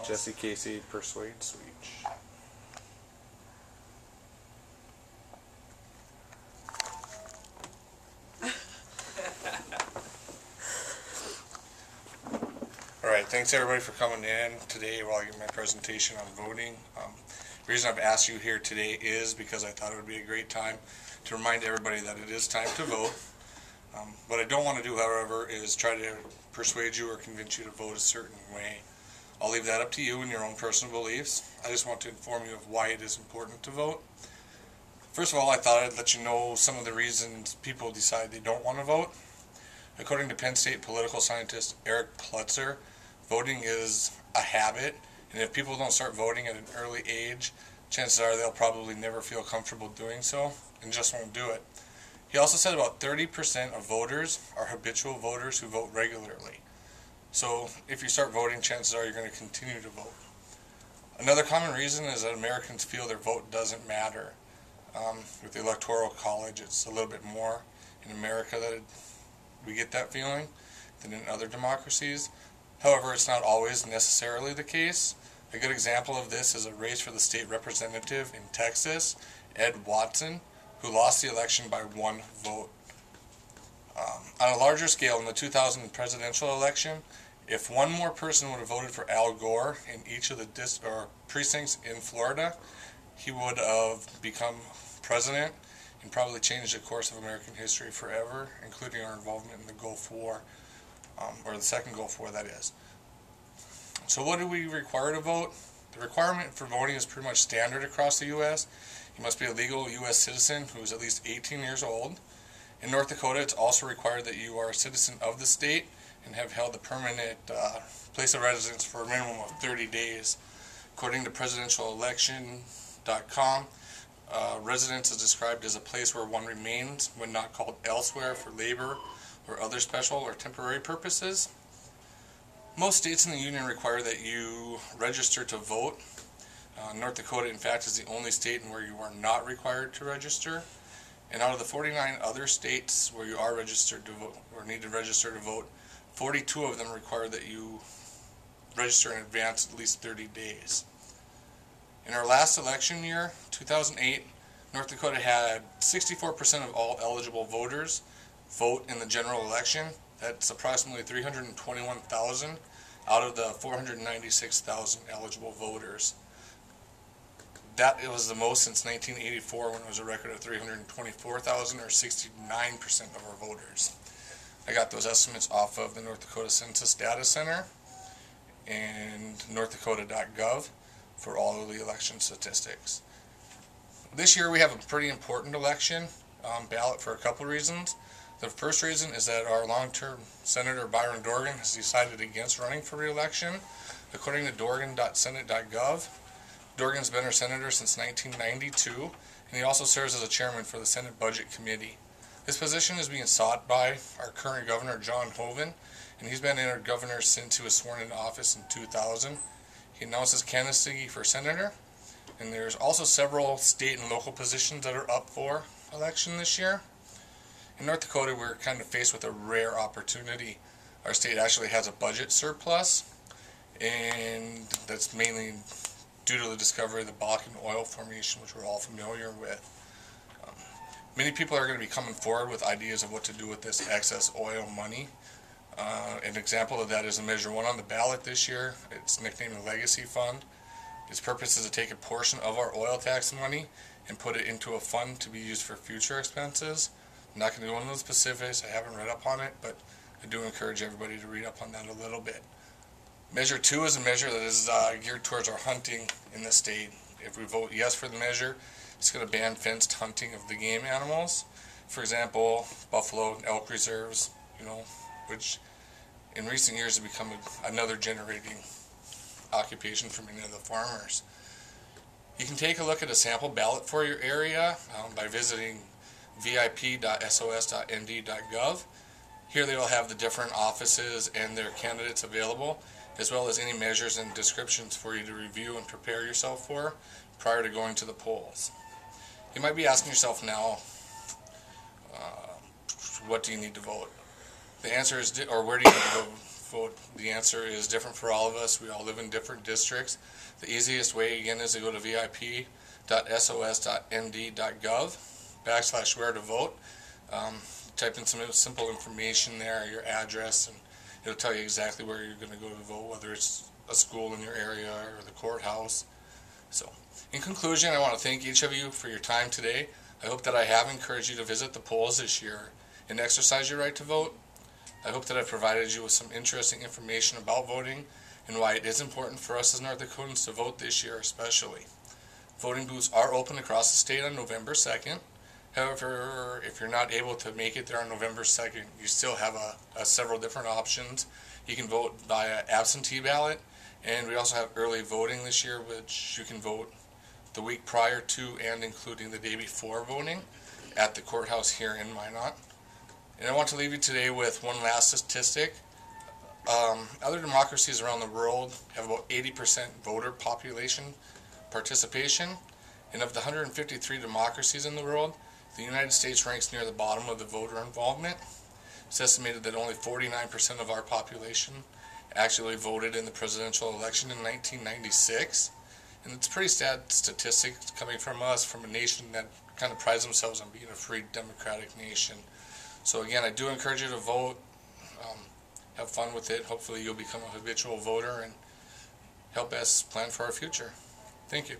Jessie, Casey, Persuade, Switch. Alright, thanks everybody for coming in today while I give my presentation on voting. The reason I've asked you here today is because I thought it would be a great time to remind everybody that it is time to vote. What I don't want to do, however, is try to persuade you or convince you to vote a certain way. I'll leave that up to you and your own personal beliefs. I just want to inform you of why it is important to vote. First of all, I thought I'd let you know some of the reasons people decide they don't want to vote. According to Penn State political scientist Eric Plutzer, voting is a habit, and if people don't start voting at an early age, chances are they'll probably never feel comfortable doing so and just won't do it. He also said about 30% of voters are habitual voters who vote regularly. So if you start voting, chances are you're going to continue to vote. Another common reason is that Americans feel their vote doesn't matter. With the Electoral College, it's a little bit more in America that we get that feeling than in other democracies. However, it's not always necessarily the case. A good example of this is a race for the state representative in Texas, Ed Watson, who lost the election by 1 vote. On a larger scale, in the 2000 presidential election, if one more person would have voted for Al Gore in each of the precincts in Florida, he would have become president and probably changed the course of American history forever, including our involvement in the Gulf War, or the second Gulf War, that is. So what do we require to vote? The requirement for voting is pretty much standard across the U.S. You must be a legal U.S. citizen who is at least 18 years old. In North Dakota, it's also required that you are a citizen of the state and have held a permanent place of residence for a minimum of 30 days. According to presidentialelection.com, residence is described as a place where one remains when not called elsewhere for labor or other special or temporary purposes. Most states in the Union require that you register to vote. North Dakota, in fact, is the only state where you are not required to register. And out of the 49 other states where you are registered to vote, or need to register to vote, 42 of them require that you register in advance at least 30 days. In our last election year, 2008, North Dakota had 64% of all eligible voters vote in the general election. That's approximately 321,000 out of the 496,000 eligible voters. That was the most since 1984, when it was a record of 324,000, or 69% of our voters. I got those estimates off of the North Dakota Census Data Center and northdakota.gov for all of the election statistics. This year we have a pretty important election ballot for a couple reasons. The first reason is that our long-term Senator Byron Dorgan has decided against running for re-election. According to dorgan.senate.gov, Dorgan's been our senator since 1992, and he also serves as a chairman for the Senate Budget Committee. This position is being sought by our current governor, John Hoeven, and he's been our governor since he was sworn into office in 2000. He announced his candidacy for senator, and there's also several state and local positions that are up for election this year. In North Dakota, we're kind of faced with a rare opportunity. Our state actually has a budget surplus, and that's mainly due to the discovery of the Bakken oil formation, which we're all familiar with. Many people are going to be coming forward with ideas of what to do with this excess oil money. An example of that is in Measure 1 on the ballot this year. It's nicknamed the Legacy Fund. Its purpose is to take a portion of our oil tax money and put it into a fund to be used for future expenses. I'm not going to go into the specifics, I haven't read up on it, but I do encourage everybody to read up on that a little bit. Measure 2 is a measure that is geared towards our hunting in the state. If we vote yes for the measure, it's going to ban fenced hunting of the game animals. For example, buffalo and elk reserves, which in recent years have become another generating occupation for many of the farmers. You can take a look at a sample ballot for your area by visiting vip.sos.nd.gov. Here they will have the different offices and their candidates available, as well as any measures and descriptions for you to review and prepare yourself for prior to going to the polls. You might be asking yourself now, what do you need to vote? The answer is, or where do you need to go vote? The answer is different for all of us. We all live in different districts. The easiest way, again, is to go to vip.sos.nd.gov/where to vote. Type in some simple information there, your address, and it'll tell you exactly where you're going to go to vote, whether it's a school in your area or the courthouse. So, in conclusion, I want to thank each of you for your time today. I hope that I have encouraged you to visit the polls this year and exercise your right to vote. I hope that I've provided you with some interesting information about voting and why it is important for us as North Dakotans to vote this year especially. Voting booths are open across the state on November 2nd. However, if you're not able to make it there on November 2nd, you still have several different options. You can vote via absentee ballot, and we also have early voting this year, which you can vote the week prior to and including the day before voting at the courthouse here in Minot. And I want to leave you today with one last statistic. Other democracies around the world have about 80% voter population participation, and of the 153 democracies in the world, the United States ranks near the bottom of the voter involvement. It's estimated that only 49% of our population actually voted in the presidential election in 1996. And it's a pretty sad statistic coming from us, from a nation that kind of prides themselves on being a free democratic nation. So again, I do encourage you to vote. Have fun with it. Hopefully you'll become a habitual voter and help us plan for our future. Thank you.